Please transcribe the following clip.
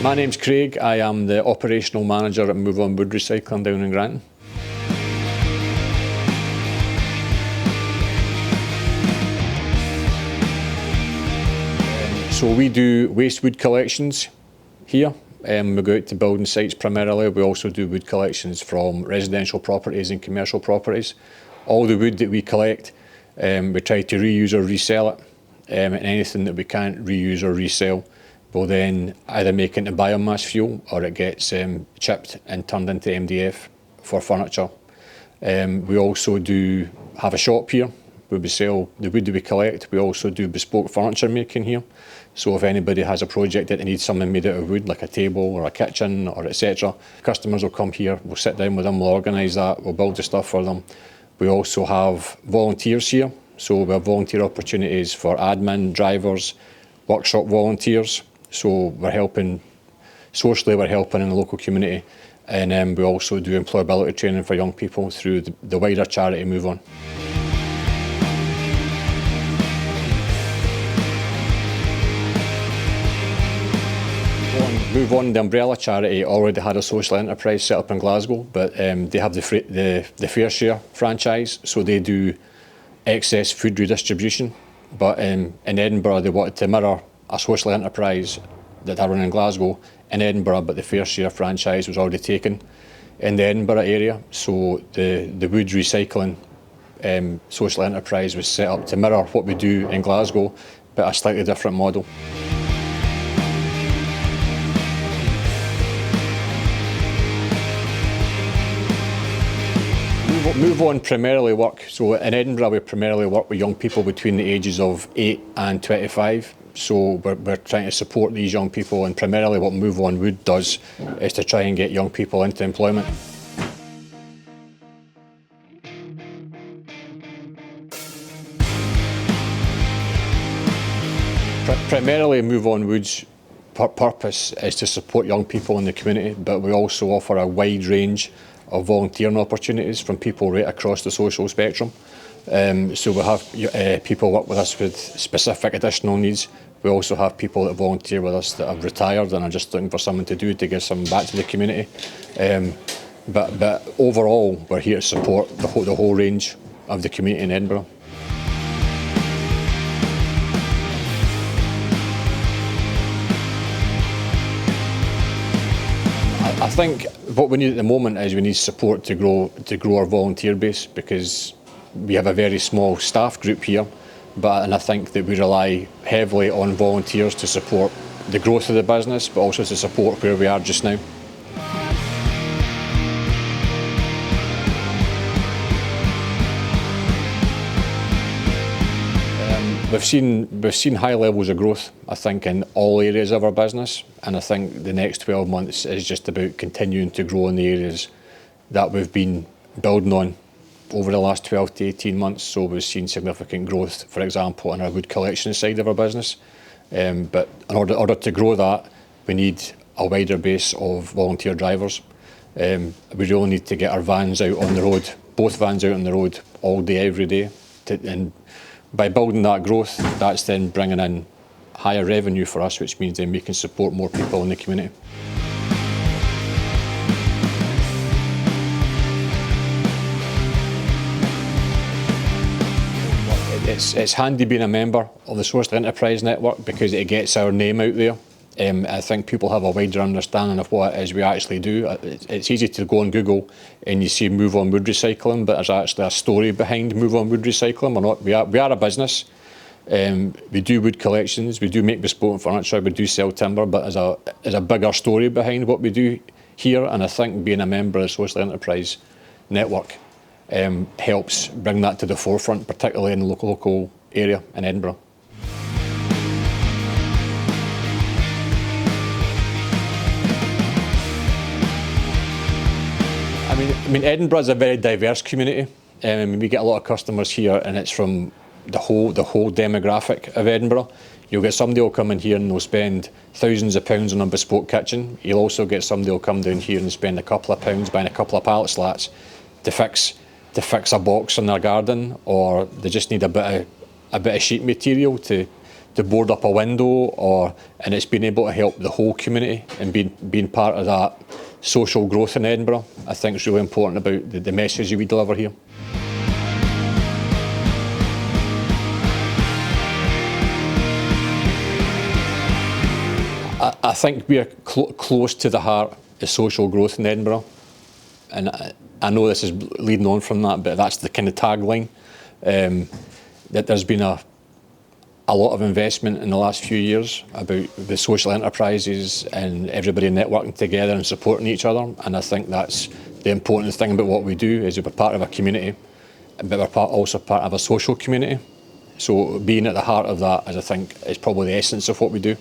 My name's Craig. I am the operational manager at Move On Wood Recycling down in Granton. So we do waste wood collections here. We go out to building sites primarily. We also do wood collections from residential properties and commercial properties. All the wood that we collect, we try to reuse or resell it. And anything that we can't reuse or resell, we'll then either make into biomass fuel or it gets chipped and turned into MDF for furniture. We also do have a shop here where we sell the wood that we collect. We also do bespoke furniture making here. So if anybody has a project that they need something made out of wood, like a table or a kitchen or etc., customers will come here, we'll sit down with them, we'll organise that, we'll build the stuff for them. We also have volunteers here. So we have volunteer opportunities for admin, drivers, workshop volunteers. So we're helping, socially we're helping in the local community. And we also do employability training for young people through the wider charity Move On. Move On, the umbrella charity, already had a social enterprise set up in Glasgow, but they have the Fair Share franchise, so they do excess food redistribution. But in Edinburgh, they wanted to mirror a social enterprise that I run in Glasgow in Edinburgh, but the Fair Share franchise was already taken in the Edinburgh area, so the wood recycling social enterprise was set up to mirror what we do in Glasgow, but a slightly different model. Move On primarily work, so in Edinburgh we primarily work with young people between the ages of 8 and 25. So we're trying to support these young people, and primarily what Move On Wood does is to try and get young people into employment. Primarily Move On Wood's purpose is to support young people in the community, but we also offer a wide range of volunteering opportunities from people right across the social spectrum. So we have people work with us with specific additional needs. We also have people that volunteer with us that have retired and are just looking for something to do to give something back to the community. But overall, we're here to support the whole range of the community in Edinburgh. I think what we need at the moment is we need support to grow our volunteer base, because we have a very small staff group here, and I think that we rely heavily on volunteers to support the growth of the business, but also to support where we are just now. We've seen high levels of growth, I think, in all areas of our business, and I think the next 12 months is just about continuing to grow in the areas that we've been building on over the last 12 to 18 months. So we've seen significant growth, for example, in our wood collection side of our business. But in order to grow that, we need a wider base of volunteer drivers. We really need to get our vans out on the road, both vans out on the road all day, every day. And by building that growth, that's then bringing in higher revenue for us, which means then we can support more people in the community. It's handy being a member of the Social Enterprise Network because it gets our name out there. I think people have a wider understanding of what it is we actually do. It's easy to go on Google and you see Move On Wood Recycling, but there's actually a story behind Move On Wood Recycling. We are a business. We do wood collections, we do make bespoke furniture, we do sell timber, but there's a bigger story behind what we do here, and I think being a member of the Social Enterprise Network helps bring that to the forefront, particularly in the local area in Edinburgh. I mean, Edinburgh is a very diverse community. We get a lot of customers here, and it's from the whole demographic of Edinburgh. You'll get somebody who'll come in here and they'll spend thousands of pounds on a bespoke kitchen. You'll also get somebody who'll come down here and spend a couple of pounds buying a couple of pallet slats to fix a box in their garden, or they just need a bit of sheet material to to board up a window, and it's been able to help the whole community and being part of that social growth in Edinburgh. I think it's really important about the message that we deliver here. I think we are close to the heart of social growth in Edinburgh, and I know this is leading on from that, but that's the kind of tagline. That there's been a lot of investment in the last few years about the social enterprises and everybody networking together and supporting each other, and I think that's the important thing about what we do, is we're part of a community, but we're also part of a social community. So being at the heart of that, as I think, is probably the essence of what we do.